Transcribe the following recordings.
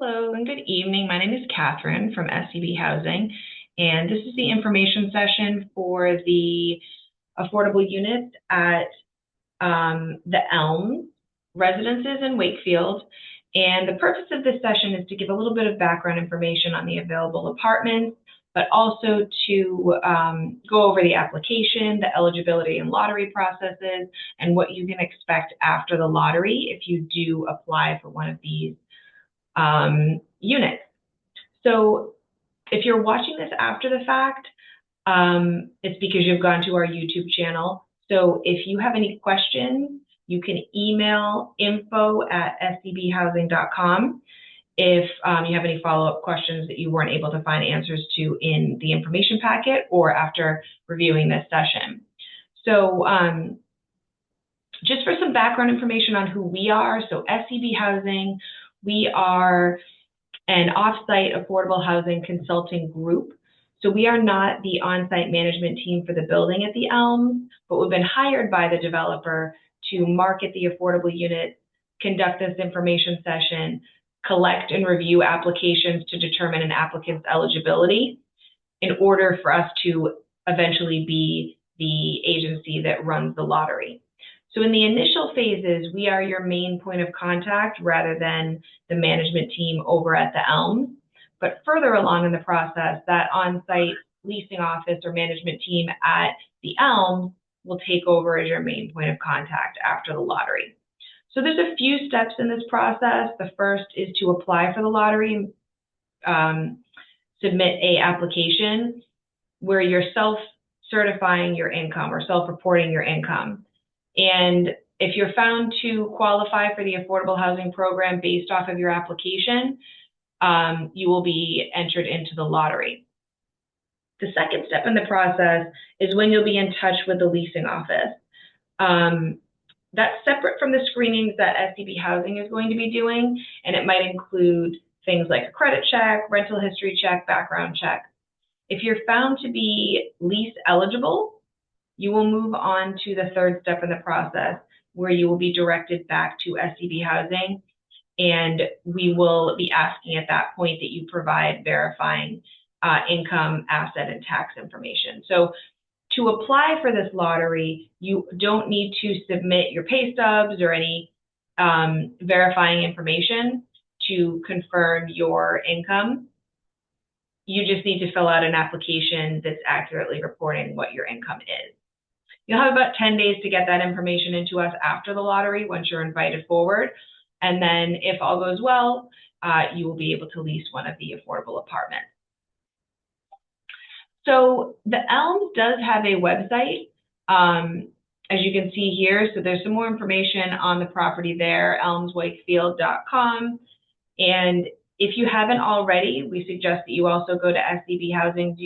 Hello and good evening. My name is Catherine from SCB Housing, and this is the information session for the affordable units at the Elms residences in Wakefield. And the purpose of this session is to give a little bit of background information on the available apartments, but also to go over the application, the eligibility and lottery processes, and what you can expect after the lottery if you do apply for one of these units. So if you're watching this after the fact, it's because you've gone to our YouTube channel. So if you have any questions, you can email info@scbhousing.com if you have any follow-up questions that you weren't able to find answers to in the information packet or after reviewing this session. So just for some background information on who we are, so SCB Housing, we are an off-site affordable housing consulting group. So we are not the on-site management team for the building at the Elms, but we've been hired by the developer to market the affordable units, conduct this information session, collect and review applications to determine an applicant's eligibility in order for us to eventually be the agency that runs the lottery. So in the initial phases, we are your main point of contact rather than the management team over at the Elms. But further along in the process, that on-site leasing office or management team at the Elms will take over as your main point of contact after the lottery. So there's a few steps in this process. The first is to apply for the lottery, submit a application where you're self-certifying your income or self-reporting your income. And if you're found to qualify for the affordable housing program based off of your application, you will be entered into the lottery. The second step in the process is when you'll be in touch with the leasing office. That's separate from the screenings that SCB Housing is going to be doing, and it might include things like a credit check, rental history check, background check. If you're found to be lease eligible, you will move on to the third step in the process where you will be directed back to SCB Housing, and we will be asking at that point that you provide verifying income, asset, and tax information. So to apply for this lottery, you don't need to submit your pay stubs or any verifying information to confirm your income. You just need to fill out an application that's accurately reporting what your income is. You'll have about 10 days to get that information into us after the lottery once you're invited forward. And then if all goes well, you will be able to lease one of the affordable apartments. So the Elms does have a website, as you can see here. So there's some more information on the property there, elmswakefield.com. And if you haven't already, we suggest that you also go to SCB Housing,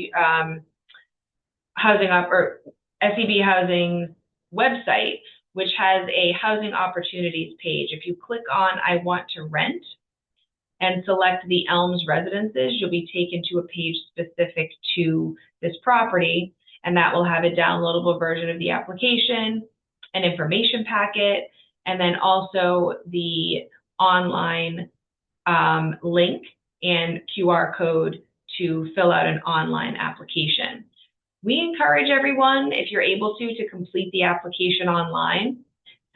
SCB Housing's website, which has a housing opportunities page. If you click on I want to rent and select the Elms residences, you'll be taken to a page specific to this property, and that will have a downloadable version of the application, an information packet, and then also the online link and QR code to fill out an online application. We encourage everyone, if you're able to complete the application online,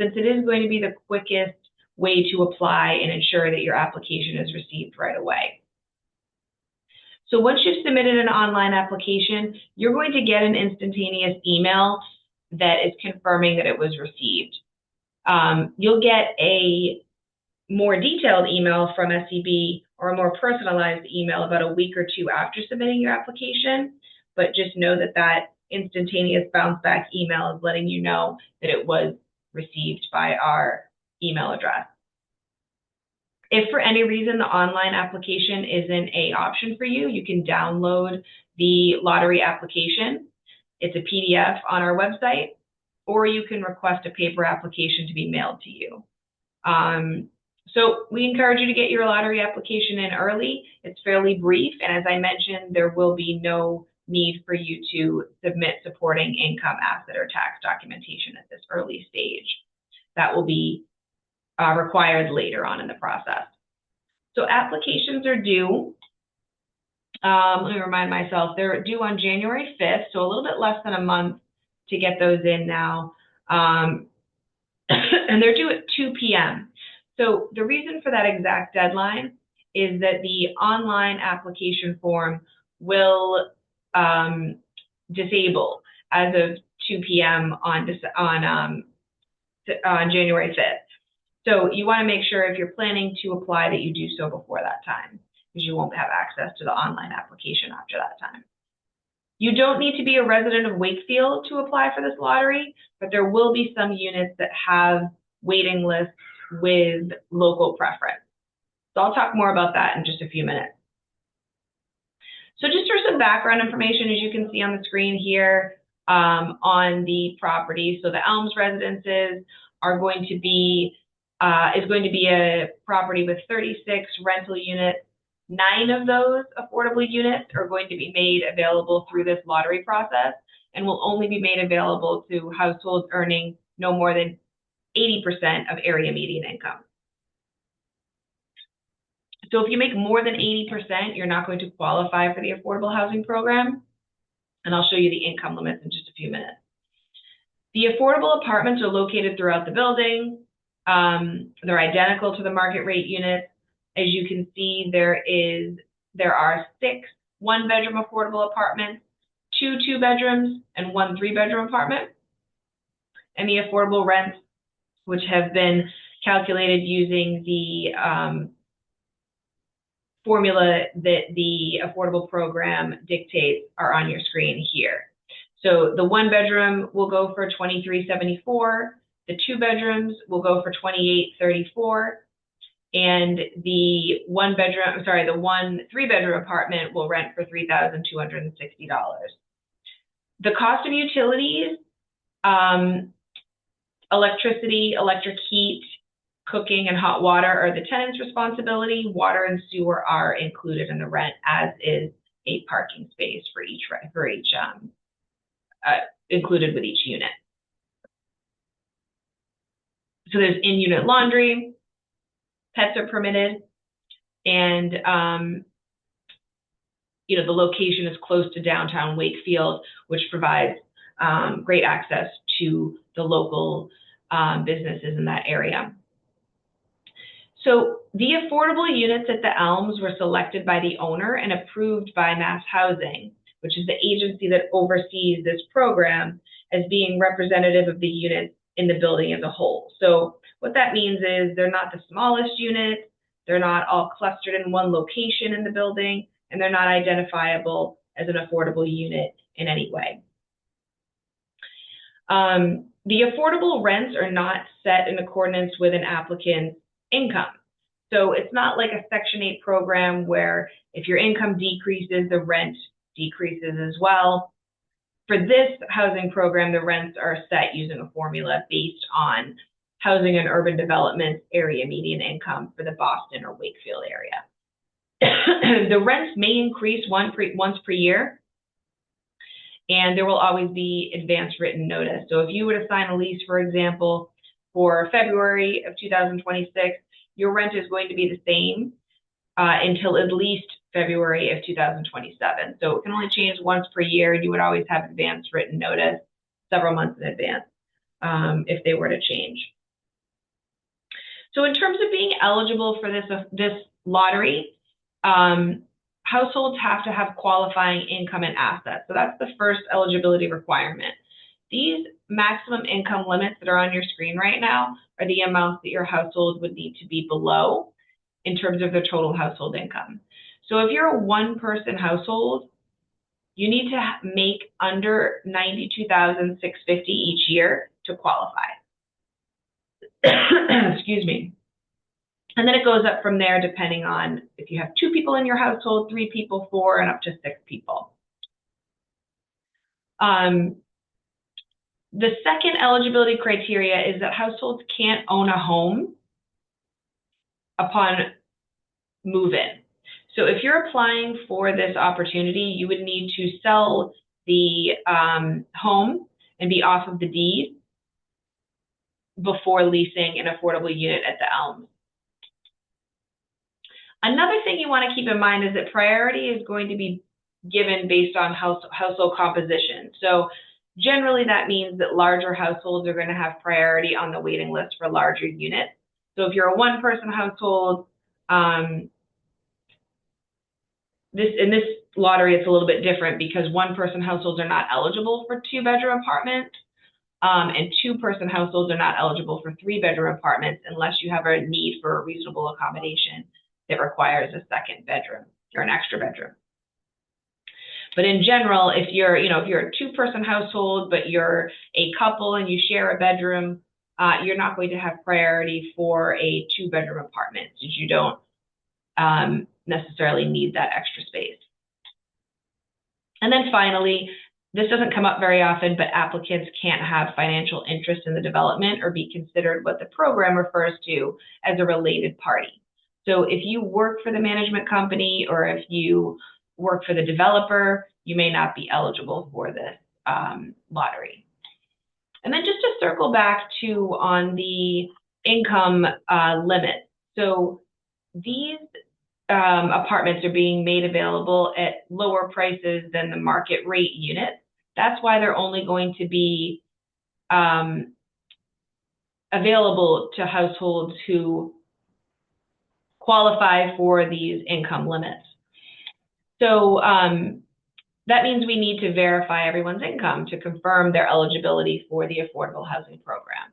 since it is going to be the quickest way to apply and ensure that your application is received right away. So once you've submitted an online application, you're going to get an instantaneous email that is confirming that it was received. You'll get a more detailed email from SCB or a more personalized email about a week or two after submitting your application. But just know that that instantaneous bounce back email is letting you know that it was received by our email address. If for any reason the online application isn't an option for you, you can download the lottery application. It's a PDF on our website, or you can request a paper application to be mailed to you. So we encourage you to get your lottery application in early. It's fairly brief, and as I mentioned, there will be no need for you to submit supporting income, asset, or tax documentation at this early stage. That will be required later on in the process. So applications are due. Let me remind myself, they're due on January 5th, so a little bit less than a month to get those in now. And they're due at 2 p.m. So the reason for that exact deadline is that the online application form will disable as of 2 p.m. on January 5th. So you want to make sure if you're planning to apply that you do so before that time, because you won't have access to the online application after that time. You don't need to be a resident of Wakefield to apply for this lottery, but there will be some units that have waiting lists with local preference. So I'll talk more about that in just a few minutes. So just for some background information, as you can see on the screen here, on the property, so the Elms residences are going to be a property with 36 rental units. 9 of those affordable units are going to be made available through this lottery process and will only be made available to households earning no more than 80% of area median income. So if you make more than 80%, you're not going to qualify for the affordable housing program. And I'll show you the income limits in just a few minutes. The affordable apartments are located throughout the building. They're identical to the market rate units. As you can see, there are 6 one-bedroom affordable apartments, 2 two-bedrooms, and 1 three-bedroom apartment. And the affordable rents, which have been calculated using the formula that the affordable program dictates, are on your screen here. So the 1-bedroom will go for $23.74. The 2 bedrooms will go for $28.34. And the 1 three-bedroom apartment will rent for $3,260. The cost of utilities, electricity, electric heat, cooking, and hot water are the tenant's responsibility. Water and sewer are included in the rent, as is a parking space for each included with each unit. So there's in-unit laundry, pets are permitted, and the location is close to downtown Wakefield, which provides great access to the local businesses in that area. So the affordable units at the Elms were selected by the owner and approved by Mass Housing, which is the agency that oversees this program, as being representative of the units in the building as a whole. So what that means is they're not the smallest units, they're not all clustered in one location in the building, and they're not identifiable as an affordable unit in any way. The affordable rents are not set in accordance with an applicant's income. So it's not like a Section 8 program where if your income decreases, the rent decreases as well. For this housing program, the rents are set using a formula based on housing and urban development area median income for the Boston or Wakefield area. The rents may increase once per year, and there will always be advance written notice. So if you were to sign a lease, for example, for February of 2026, your rent is going to be the same until at least February of 2027. So it can only change once per year, and you would always have advance written notice several months in advance if they were to change. So in terms of being eligible for this lottery, households have to have qualifying income and assets. So that's the first eligibility requirement. These maximum income limits that are on your screen right now are the amounts that your household would need to be below in terms of their total household income. So if you're a one-person household, you need to make under $92,650 each year to qualify. Excuse me. And then it goes up from there depending on if you have 2 people in your household, 3 people, 4, and up to 6 people. The second eligibility criteria is that households can't own a home upon move-in. So if you're applying for this opportunity, you would need to sell the home and be off of the deed before leasing an affordable unit at the Elms. Another thing you want to keep in mind is that priority is going to be given based on household composition. So generally that means that larger households are going to have priority on the waiting list for larger units. So if you're a one-person household, in this lottery it's a little bit different because one-person households are not eligible for two-bedroom apartments, and two-person households are not eligible for three-bedroom apartments unless you have a need for a reasonable accommodation that requires a second bedroom or an extra bedroom. But in general, if you're a two-person household, but you're a couple and you share a bedroom, you're not going to have priority for a two-bedroom apartment since you don't necessarily need that extra space. And then finally, this doesn't come up very often, but applicants can't have financial interest in the development or be considered what the program refers to as a related party. So if you work for the management company or if you work for the developer, you may not be eligible for this lottery. And then just to circle back to on the income limit. So these apartments are being made available at lower prices than the market rate unit. That's why they're only going to be available to households who qualify for these income limits. So that means we need to verify everyone's income to confirm their eligibility for the affordable housing program.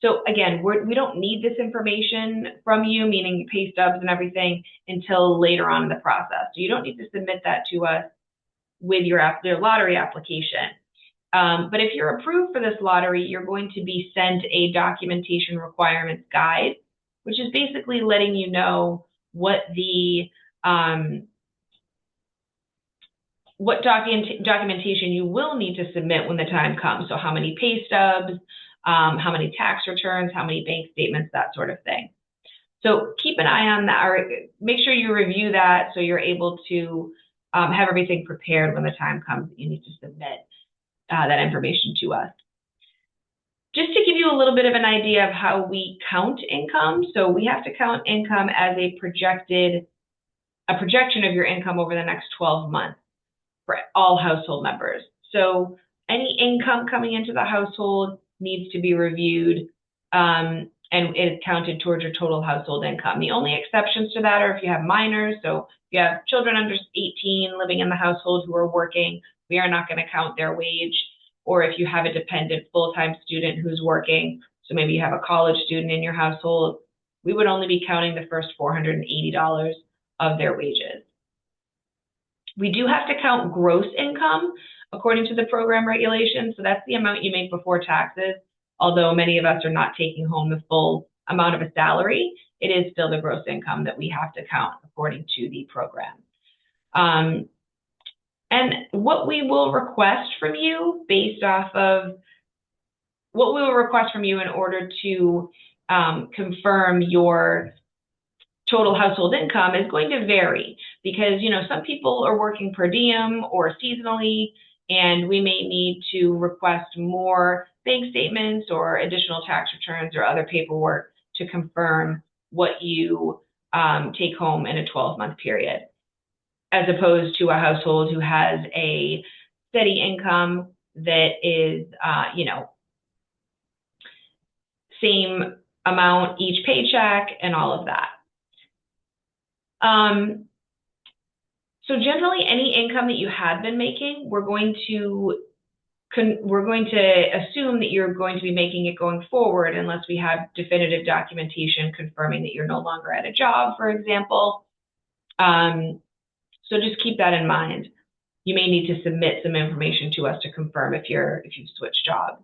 So again, we don't need this information from you, meaning pay stubs and everything, until later on in the process. So you don't need to submit that to us with your lottery application. But if you're approved for this lottery, you're going to be sent a documentation requirements guide, which is basically letting you know what the documentation you will need to submit when the time comes. So how many pay stubs, how many tax returns, how many bank statements, that sort of thing. So keep an eye on that, or make sure you review that so you're able to have everything prepared when the time comes that you need to submit that information to us. Just to give you a little bit of an idea of how we count income. So we have to count income as a projection of your income over the next 12 months for all household members. So any income coming into the household needs to be reviewed and is counted towards your total household income. The only exceptions to that are if you have minors. So if you have children under 18 living in the household who are working, we are not going to count their wage. Or if you have a dependent full-time student who's working, so maybe you have a college student in your household, we would only be counting the first $480 of their wages. We do have to count gross income according to the program regulations. So that's the amount you make before taxes. Although many of us are not taking home the full amount of a salary, it is still the gross income that we have to count according to the program. And what we will request from you based off of what we will request from you in order to confirm your total household income is going to vary because, some people are working per diem or seasonally, and we may need to request more bank statements or additional tax returns or other paperwork to confirm what you take home in a 12-month period, as opposed to a household who has a steady income that is, same amount each paycheck and all of that. So generally, any income that you have been making, we're going to assume that you're going to be making it going forward unless we have definitive documentation confirming that you're no longer at a job, for example. So just keep that in mind. You may need to submit some information to us to confirm if you've switched jobs.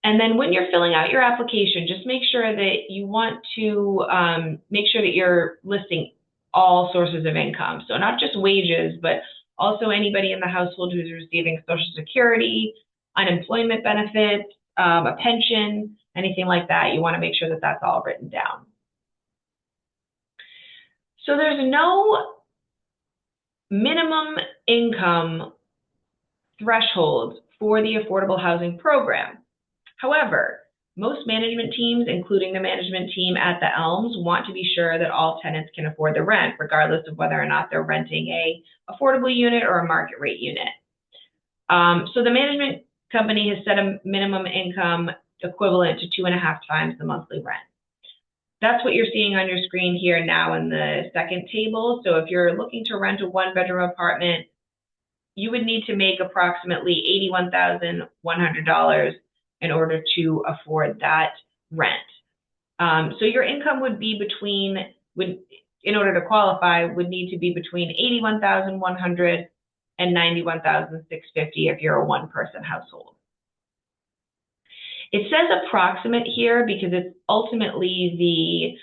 And then when you're filling out your application, just make sure that you want to make sure that you're listing all sources of income. So not just wages, but also anybody in the household who's receiving Social Security, unemployment benefits, a pension, anything like that. You want to make sure that that's all written down. So there's no minimum income threshold for the affordable housing program. However, Most management teams, including the management team at the Elms, want to be sure that all tenants can afford the rent, regardless of whether or not they're renting a affordable unit or a market rate unit. So the management company has set a minimum income equivalent to 2.5 times the monthly rent. That's what you're seeing on your screen here now in the second table. So if you're looking to rent a one-bedroom apartment, you would need to make approximately $81,100 in order to afford that rent. So your income would be in order to qualify, would need to be between $81,100 and $91,650 if you're a one-person household. It says approximate here because it's ultimately the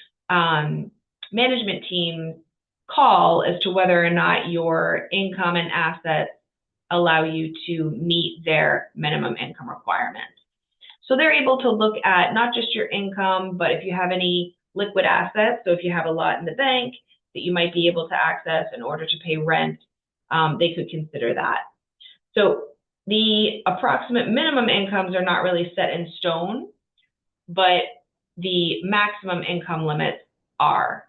management team's call as to whether or not your income and assets allow you to meet their minimum income requirements. So they're able to look at not just your income, but if you have any liquid assets, so if you have a lot in the bank that you might be able to access in order to pay rent, they could consider that. So the approximate minimum incomes are not really set in stone, but the maximum income limits are.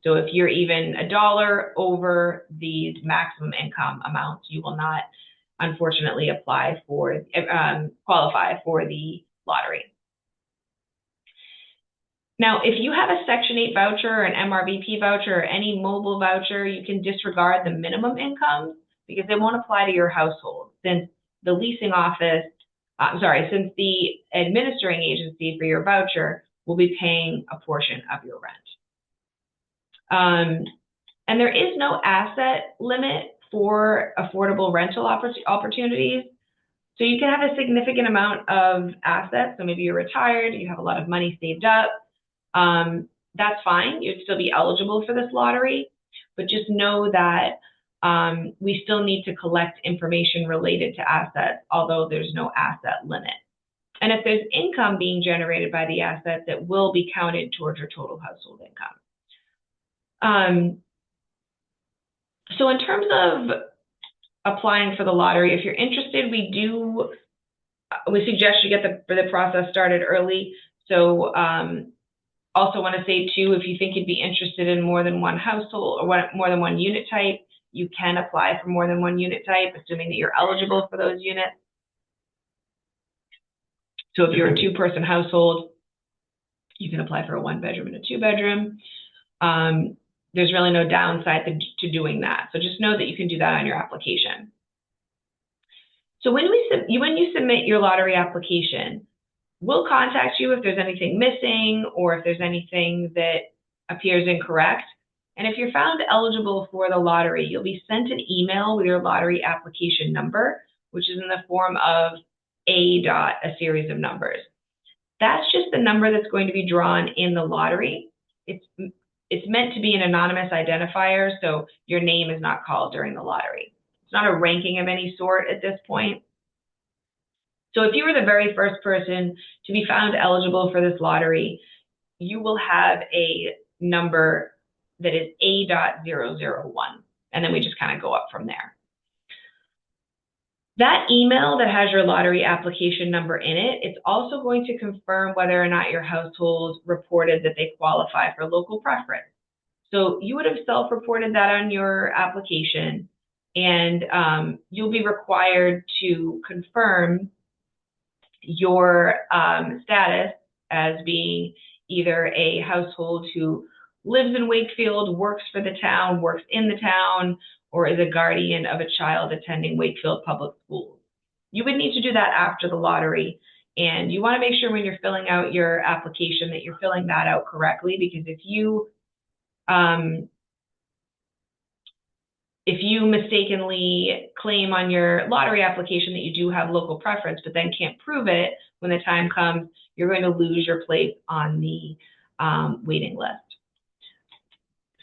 So if you're even $1 over these maximum income amounts, you will not, unfortunately, qualify for the lottery. Now, if you have a Section 8 voucher or an MRVP voucher or any mobile voucher, you can disregard the minimum incomes because they won't apply to your household since the leasing office, since the administering agency for your voucher will be paying a portion of your rent. And there is no asset limit for affordable rental opportunities. So you can have a significant amount of assets. So maybe you're retired, you have a lot of money saved up. That's fine. You'd still be eligible for this lottery, but just know that we still need to collect information related to assets, although there's no asset limit. And if there's income being generated by the assets, it will be counted towards your total household income. So in terms of applying for the lottery, if you're interested, we suggest you get the process started early. So also want to say too, if you think you'd be interested in more than one household or more than one unit type, you can apply for more than one unit type, assuming that you're eligible for those units. So if you're a two-person household, you can apply for a one-bedroom and a two-bedroom. There's really no downside to doing that. So just know that you can do that on your application. So when you submit your lottery application, we'll contact you if there's anything missing or if there's anything that appears incorrect. And if you're found eligible for the lottery, you'll be sent an email with your lottery application number, which is in the form of a series of numbers. That's just the number that's going to be drawn in the lottery. It's meant to be an anonymous identifier, so your name is not called during the lottery. It's not a ranking of any sort at this point. So if you were the very first person to be found eligible for this lottery, you will have a number that is A.001, and then we just kind of go up from there. That email that has your lottery application number in it, it's also going to confirm whether or not your household reported that they qualify for local preference. So you would have self-reported that on your application, and you'll be required to confirm your status as being either a household who lives in Wakefield, works for the town, works in the town, or is a guardian of a child attending Wakefield Public Schools. You would need to do that after the lottery, and you want to make sure when you're filling out your application that you're filling that out correctly, because if you mistakenly claim on your lottery application that you do have local preference, but then can't prove it when the time comes, you're going to lose your place on the waiting list.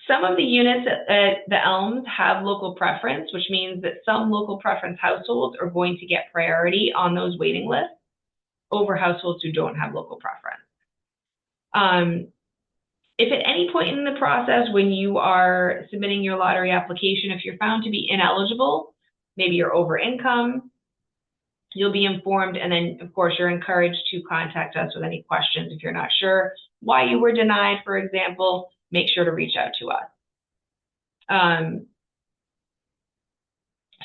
Some of the units at the Elms have local preference, which means that some local preference households are going to get priority on those waiting lists over households who don't have local preference. If at any point in the process when you are submitting your lottery application, if you're found to be ineligible, maybe you're over income, You'll be informed, and then, of course, you're encouraged to contact us with any questions. If you're not sure why you were denied, for example, make sure to reach out to us.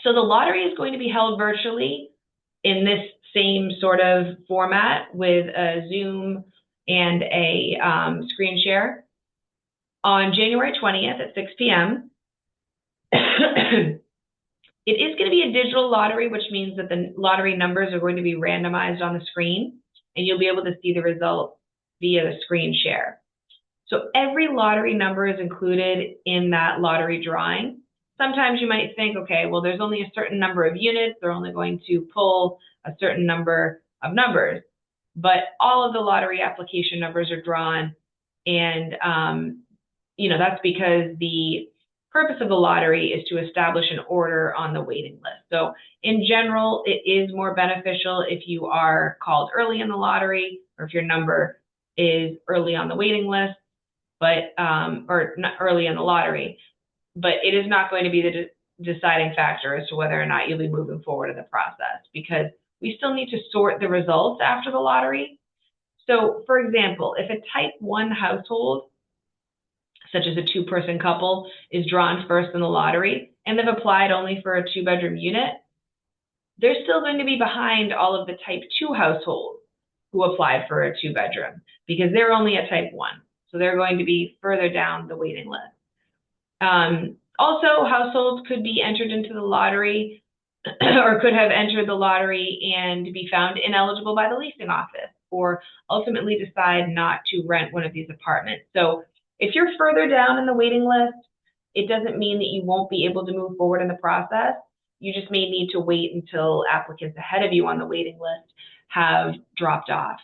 So the lottery is going to be held virtually in this same sort of format with a Zoom and a screen share on January 20th at 6 p.m. It is going to be a digital lottery, which means that the lottery numbers are going to be randomized on the screen, and you'll be able to see the results via the screen share. So every lottery number is included in that lottery drawing. Sometimes you might think, okay, well, there's only a certain number of units. They're only going to pull a certain number of numbers. But all of the lottery application numbers are drawn, and that's because the purpose of the lottery is to establish an order on the waiting list. So in general, it is more beneficial if you are called early in the lottery, or if your number is early on the waiting list, or not early in the lottery. But it is not going to be the deciding factor as to whether or not you'll be moving forward in the process, because we still need to sort the results after the lottery. So, for example, if a type 1 household, such as a 2-person couple, is drawn first in the lottery and they've applied only for a 2-bedroom unit, they're still going to be behind all of the type 2 households who applied for a 2-bedroom, because they're only a type 1. So they're going to be further down the waiting list. Also, households could be entered into the lottery or could have entered the lottery and be found ineligible by the leasing office, or ultimately decide not to rent one of these apartments. So if you're further down in the waiting list, it doesn't mean that you won't be able to move forward in the process. You just may need to wait until applicants ahead of you on the waiting list have dropped off.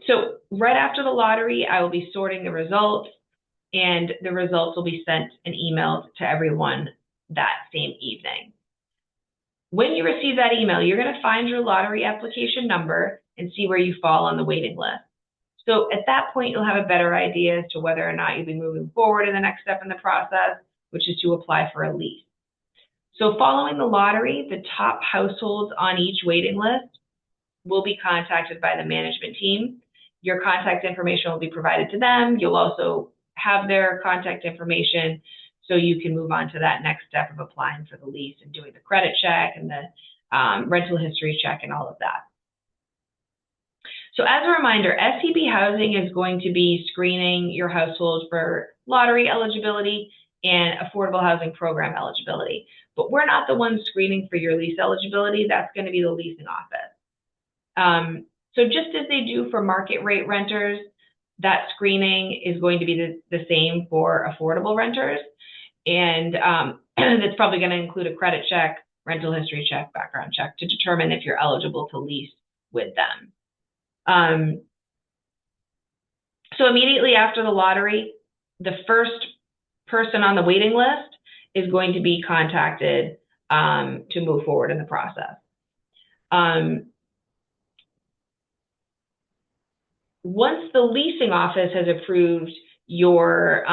So right after the lottery, I will be sorting the results, and the results will be sent and emailed to everyone that same evening. When you receive that email, you're going to find your lottery application number and see where you fall on the waiting list. So at that point, you'll have a better idea as to whether or not you'll be moving forward in the next step in the process, which is to apply for a lease. So following the lottery, the top households on each waiting list will be contacted by the management team. Your contact information will be provided to them. You'll also have their contact information, so you can move on to that next step of applying for the lease and doing the credit check and the rental history check and all of that. So as a reminder, SCB Housing is going to be screening your household for lottery eligibility and affordable housing program eligibility. But we're not the ones screening for your lease eligibility. That's going to be the leasing office. So just as they do for market rate renters, that screening is going to be the same for affordable renters. And that's probably going to include a credit check, rental history check, background check to determine if you're eligible to lease with them. So immediately after the lottery, the first person on the waiting list is going to be contacted to move forward in the process. Once the leasing office has approved your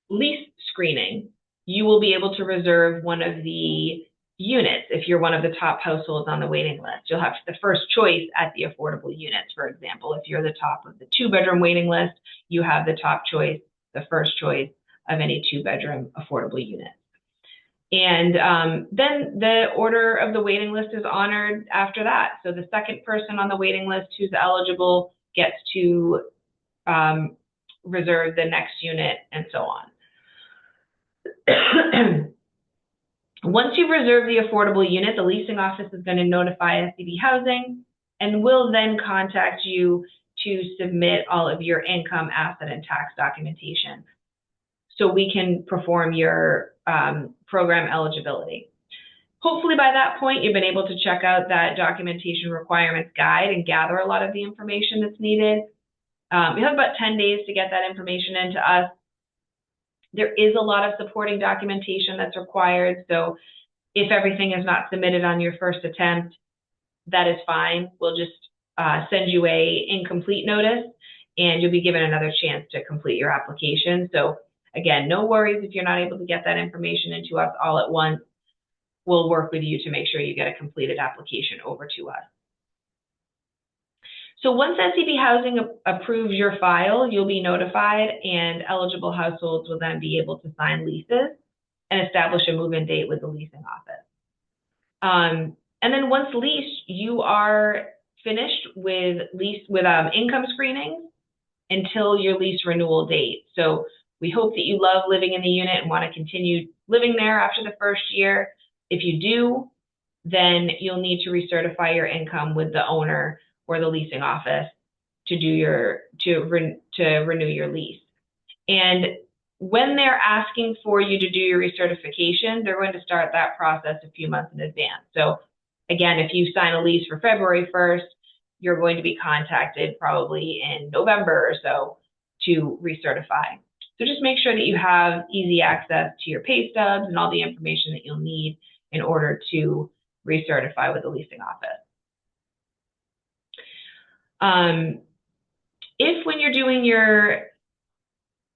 lease screening, you will be able to reserve one of the units if you're one of the top households on the waiting list. You'll have the first choice at the affordable units, for example. If you're the top of the 2-bedroom waiting list, you have the top choice, the first choice of any 2-bedroom affordable unit. And then the order of the waiting list is honored after that. So the second person on the waiting list who's eligible gets to reserve the next unit, and so on. Once you've reserved the affordable unit, the leasing office is going to notify SCB Housing and will then contact you to submit all of your income, asset, and tax documentation, so we can perform your program eligibility. Hopefully by that point, you've been able to check out that documentation requirements guide and gather a lot of the information that's needed. We have about 10 days to get that information into us. There is a lot of supporting documentation that's required, so if everything is not submitted on your first attempt, that is fine. We'll just send you a incomplete notice, and you'll be given another chance to complete your application. So again, no worries if you're not able to get that information into us all at once. we'll work with you to make sure you get a completed application over to us. So once SCB Housing approves your file, you'll be notified, and eligible households will then be able to sign leases and establish a move-in date with the leasing office. And then once leased, you are finished with income screenings until your lease renewal date. So we hope that you love living in the unit and want to continue living there after the first year. If you do, then you'll need to recertify your income with the owner or the leasing office to renew your lease. And when they're asking for you to do your recertification, they're going to start that process a few months in advance. So again, if you sign a lease for February 1st, you're going to be contacted probably in November or so to recertify. So just make sure that you have easy access to your pay stubs and all the information that you'll need in order to recertify with the leasing office. If when you're doing your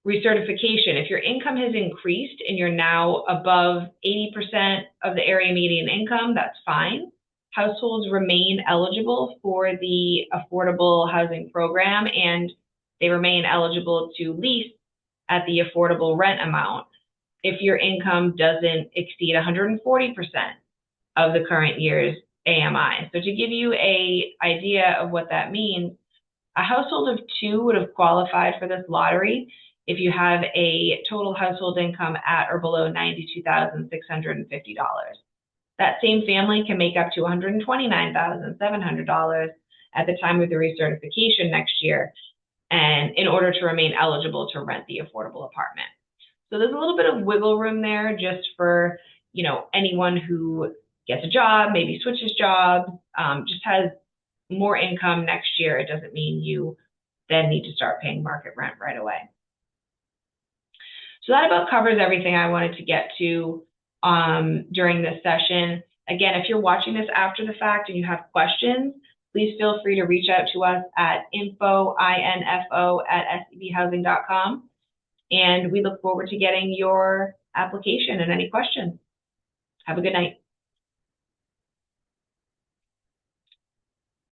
recertification, if your income has increased and you're now above 80% of the area median income, that's fine. Households remain eligible for the affordable housing program, and they remain eligible to lease at the affordable rent amount if your income doesn't exceed 140% of the current year's AMI. So to give you an idea of what that means, a household of two would have qualified for this lottery if you have a total household income at or below $92,650. That same family can make up to $129,700 at the time of the recertification next year, and in order to remain eligible to rent the affordable apartment. So there's a little bit of wiggle room there just for, anyone who gets a job, maybe switches jobs, just has more income next year. It doesn't mean you then need to start paying market rent right away. So that about covers everything I wanted to get to during this session. Again, if you're watching this after the fact and you have questions, please feel free to reach out to us at info@scbhousing.com. And we look forward to getting your application and any questions. Have a good night.